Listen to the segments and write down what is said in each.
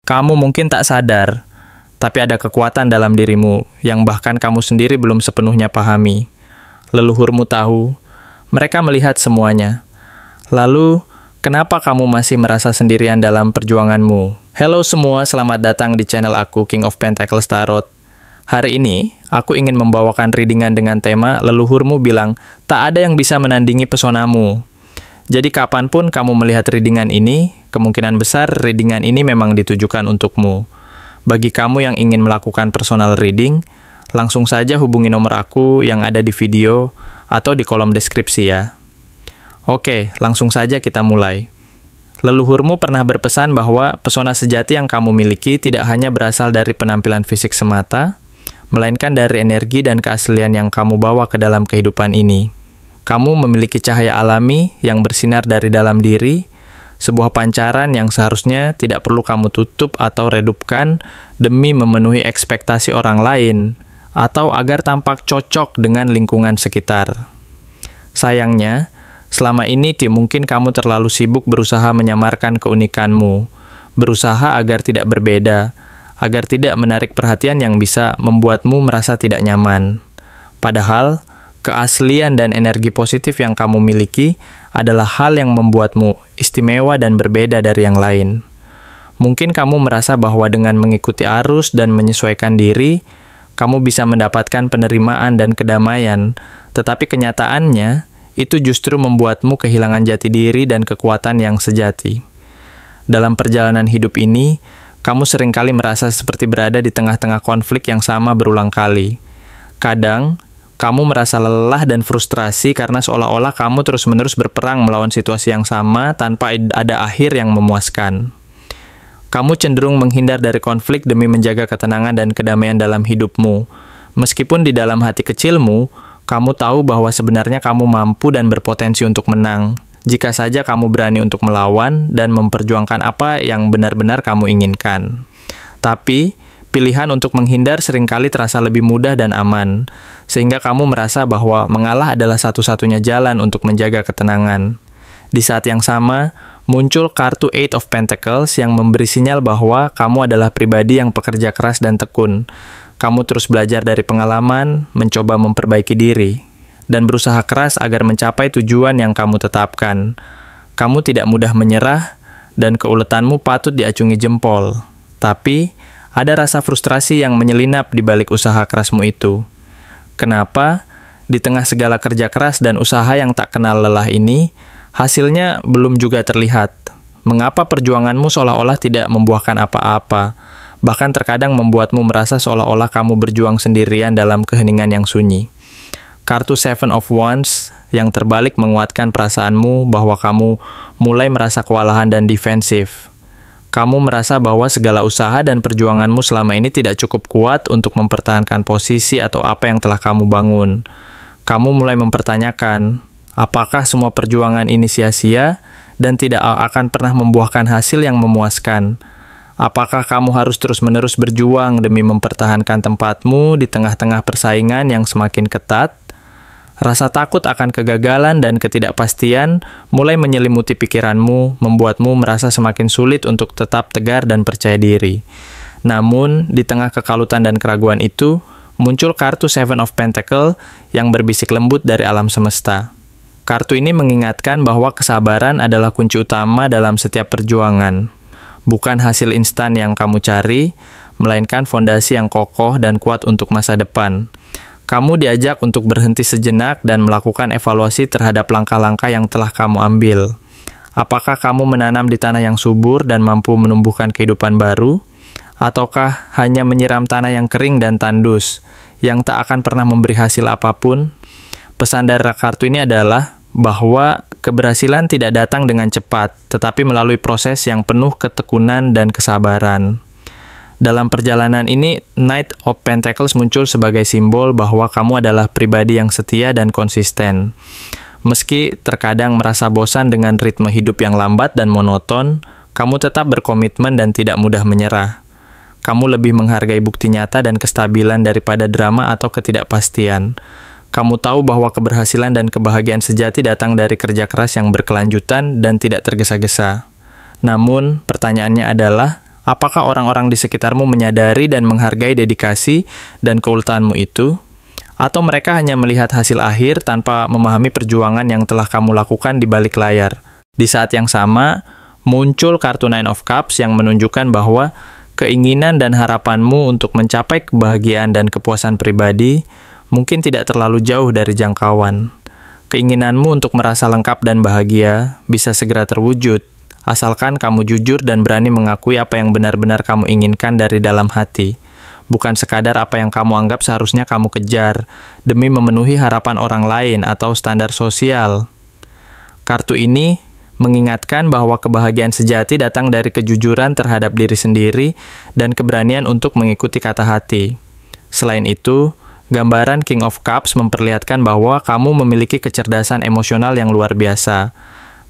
Kamu mungkin tak sadar, tapi ada kekuatan dalam dirimu yang bahkan kamu sendiri belum sepenuhnya pahami. Leluhurmu tahu, mereka melihat semuanya. Lalu, kenapa kamu masih merasa sendirian dalam perjuanganmu? Halo semua, selamat datang di channel aku, King of Pentacles Tarot. Hari ini, aku ingin membawakan readingan dengan tema Leluhurmu bilang, tak ada yang bisa menandingi pesonamu. Jadi kapanpun kamu melihat readingan ini, kemungkinan besar readingan ini memang ditujukan untukmu. Bagi kamu yang ingin melakukan personal reading, langsung saja hubungi nomor aku yang ada di video atau di kolom deskripsi ya. Oke, langsung saja kita mulai. Leluhurmu pernah berpesan bahwa pesona sejati yang kamu miliki tidak hanya berasal dari penampilan fisik semata, melainkan dari energi dan keaslian yang kamu bawa ke dalam kehidupan ini. Kamu memiliki cahaya alami yang bersinar dari dalam diri, sebuah pancaran yang seharusnya tidak perlu kamu tutup atau redupkan demi memenuhi ekspektasi orang lain, atau agar tampak cocok dengan lingkungan sekitar. Sayangnya, selama ini mungkin kamu terlalu sibuk berusaha menyamarkan keunikanmu, berusaha agar tidak berbeda, agar tidak menarik perhatian yang bisa membuatmu merasa tidak nyaman. Padahal, keaslian dan energi positif yang kamu miliki adalah hal yang membuatmu istimewa dan berbeda dari yang lain. Mungkin kamu merasa bahwa dengan mengikuti arus dan menyesuaikan diri, kamu bisa mendapatkan penerimaan dan kedamaian, tetapi kenyataannya, itu justru membuatmu kehilangan jati diri dan kekuatan yang sejati. Dalam perjalanan hidup ini, kamu seringkali merasa seperti berada di tengah-tengah konflik yang sama berulang kali. Kadang, kamu merasa lelah dan frustrasi karena seolah-olah kamu terus-menerus berperang melawan situasi yang sama tanpa ada akhir yang memuaskan. Kamu cenderung menghindar dari konflik demi menjaga ketenangan dan kedamaian dalam hidupmu. Meskipun di dalam hati kecilmu, kamu tahu bahwa sebenarnya kamu mampu dan berpotensi untuk menang, jika saja kamu berani untuk melawan dan memperjuangkan apa yang benar-benar kamu inginkan. Tapi, pilihan untuk menghindar seringkali terasa lebih mudah dan aman, sehingga kamu merasa bahwa mengalah adalah satu-satunya jalan untuk menjaga ketenangan. Di saat yang sama, muncul kartu Eight of Pentacles yang memberi sinyal bahwa kamu adalah pribadi yang pekerja keras dan tekun. Kamu terus belajar dari pengalaman, mencoba memperbaiki diri, dan berusaha keras agar mencapai tujuan yang kamu tetapkan. Kamu tidak mudah menyerah, dan keuletanmu patut diacungi jempol. Tapi, ada rasa frustrasi yang menyelinap di balik usaha kerasmu itu. Kenapa? Di tengah segala kerja keras dan usaha yang tak kenal lelah ini, hasilnya belum juga terlihat. Mengapa perjuanganmu seolah-olah tidak membuahkan apa-apa? Bahkan terkadang membuatmu merasa seolah-olah kamu berjuang sendirian dalam keheningan yang sunyi. Kartu Seven of Wands yang terbalik menguatkan perasaanmu bahwa kamu mulai merasa kewalahan dan defensif. Kamu merasa bahwa segala usaha dan perjuanganmu selama ini tidak cukup kuat untuk mempertahankan posisi atau apa yang telah kamu bangun. Kamu mulai mempertanyakan, apakah semua perjuangan ini sia-sia dan tidak akan pernah membuahkan hasil yang memuaskan? Apakah kamu harus terus-menerus berjuang demi mempertahankan tempatmu di tengah-tengah persaingan yang semakin ketat? Rasa takut akan kegagalan dan ketidakpastian mulai menyelimuti pikiranmu, membuatmu merasa semakin sulit untuk tetap tegar dan percaya diri. Namun, di tengah kekalutan dan keraguan itu, muncul kartu Seven of Pentacles yang berbisik lembut dari alam semesta. Kartu ini mengingatkan bahwa kesabaran adalah kunci utama dalam setiap perjuangan. Bukan hasil instan yang kamu cari, melainkan fondasi yang kokoh dan kuat untuk masa depan. Kamu diajak untuk berhenti sejenak dan melakukan evaluasi terhadap langkah-langkah yang telah kamu ambil. Apakah kamu menanam di tanah yang subur dan mampu menumbuhkan kehidupan baru? Ataukah hanya menyiram tanah yang kering dan tandus, yang tak akan pernah memberi hasil apapun? Pesan dari kartu ini adalah bahwa keberhasilan tidak datang dengan cepat, tetapi melalui proses yang penuh ketekunan dan kesabaran. Dalam perjalanan ini, Knight of Pentacles muncul sebagai simbol bahwa kamu adalah pribadi yang setia dan konsisten. Meski terkadang merasa bosan dengan ritme hidup yang lambat dan monoton, kamu tetap berkomitmen dan tidak mudah menyerah. Kamu lebih menghargai bukti nyata dan kestabilan daripada drama atau ketidakpastian. Kamu tahu bahwa keberhasilan dan kebahagiaan sejati datang dari kerja keras yang berkelanjutan dan tidak tergesa-gesa. Namun, pertanyaannya adalah, Apakah orang-orang di sekitarmu menyadari dan menghargai dedikasi dan keultaanmu itu? Atau mereka hanya melihat hasil akhir tanpa memahami perjuangan yang telah kamu lakukan di balik layar? Di saat yang sama, muncul kartu Nine of Cups yang menunjukkan bahwa keinginan dan harapanmu untuk mencapai kebahagiaan dan kepuasan pribadi mungkin tidak terlalu jauh dari jangkauan. Keinginanmu untuk merasa lengkap dan bahagia bisa segera terwujud, asalkan kamu jujur dan berani mengakui apa yang benar-benar kamu inginkan dari dalam hati, bukan sekadar apa yang kamu anggap seharusnya kamu kejar, demi memenuhi harapan orang lain atau standar sosial. Kartu ini mengingatkan bahwa kebahagiaan sejati datang dari kejujuran terhadap diri sendiri dan keberanian untuk mengikuti kata hati. Selain itu, gambaran King of Cups memperlihatkan bahwa kamu memiliki kecerdasan emosional yang luar biasa.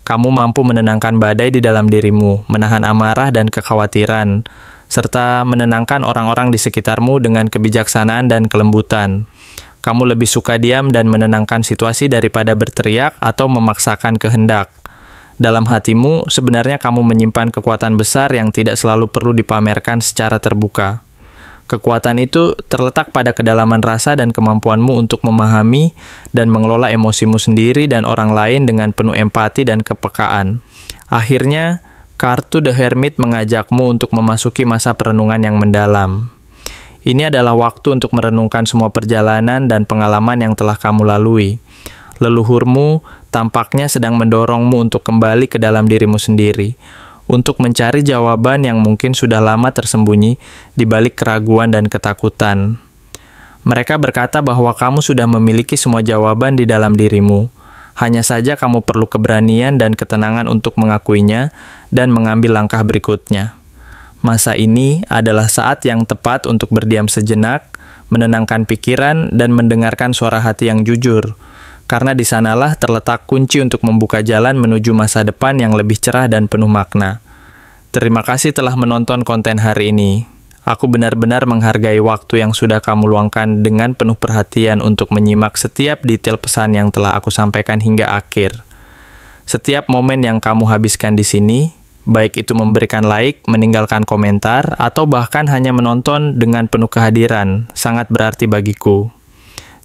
Kamu mampu menenangkan badai di dalam dirimu, menahan amarah dan kekhawatiran, serta menenangkan orang-orang di sekitarmu dengan kebijaksanaan dan kelembutan. Kamu lebih suka diam dan menenangkan situasi daripada berteriak atau memaksakan kehendak. Dalam hatimu, sebenarnya kamu menyimpan kekuatan besar yang tidak selalu perlu dipamerkan secara terbuka. Kekuatan itu terletak pada kedalaman rasa dan kemampuanmu untuk memahami dan mengelola emosimu sendiri dan orang lain dengan penuh empati dan kepekaan. Akhirnya, kartu The Hermit mengajakmu untuk memasuki masa perenungan yang mendalam. Ini adalah waktu untuk merenungkan semua perjalanan dan pengalaman yang telah kamu lalui. Leluhurmu tampaknya sedang mendorongmu untuk kembali ke dalam dirimu sendiri, untuk mencari jawaban yang mungkin sudah lama tersembunyi di balik keraguan dan ketakutan. Mereka berkata bahwa kamu sudah memiliki semua jawaban di dalam dirimu. Hanya saja kamu perlu keberanian dan ketenangan untuk mengakuinya dan mengambil langkah berikutnya. Masa ini adalah saat yang tepat untuk berdiam sejenak, menenangkan pikiran, dan mendengarkan suara hati yang jujur. Karena di sanalah terletak kunci untuk membuka jalan menuju masa depan yang lebih cerah dan penuh makna. Terima kasih telah menonton konten hari ini. Aku benar-benar menghargai waktu yang sudah kamu luangkan dengan penuh perhatian untuk menyimak setiap detail pesan yang telah aku sampaikan hingga akhir. Setiap momen yang kamu habiskan di sini, baik itu memberikan like, meninggalkan komentar, atau bahkan hanya menonton dengan penuh kehadiran, sangat berarti bagiku.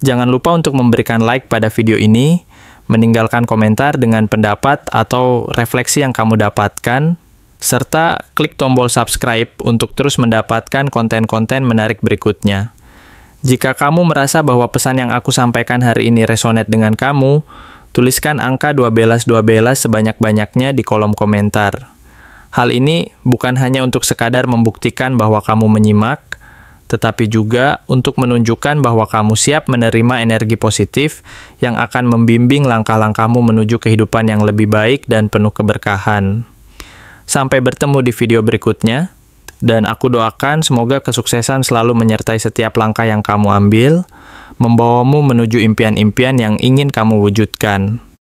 Jangan lupa untuk memberikan like pada video ini, meninggalkan komentar dengan pendapat atau refleksi yang kamu dapatkan, serta klik tombol subscribe untuk terus mendapatkan konten-konten menarik berikutnya. Jika kamu merasa bahwa pesan yang aku sampaikan hari ini resonate dengan kamu, tuliskan angka 12 sebanyak-banyaknya di kolom komentar. Hal ini bukan hanya untuk sekadar membuktikan bahwa kamu menyimak, tetapi juga untuk menunjukkan bahwa kamu siap menerima energi positif yang akan membimbing langkah-langkahmu menuju kehidupan yang lebih baik dan penuh keberkahan. Sampai bertemu di video berikutnya, dan aku doakan semoga kesuksesan selalu menyertai setiap langkah yang kamu ambil, membawamu menuju impian-impian yang ingin kamu wujudkan.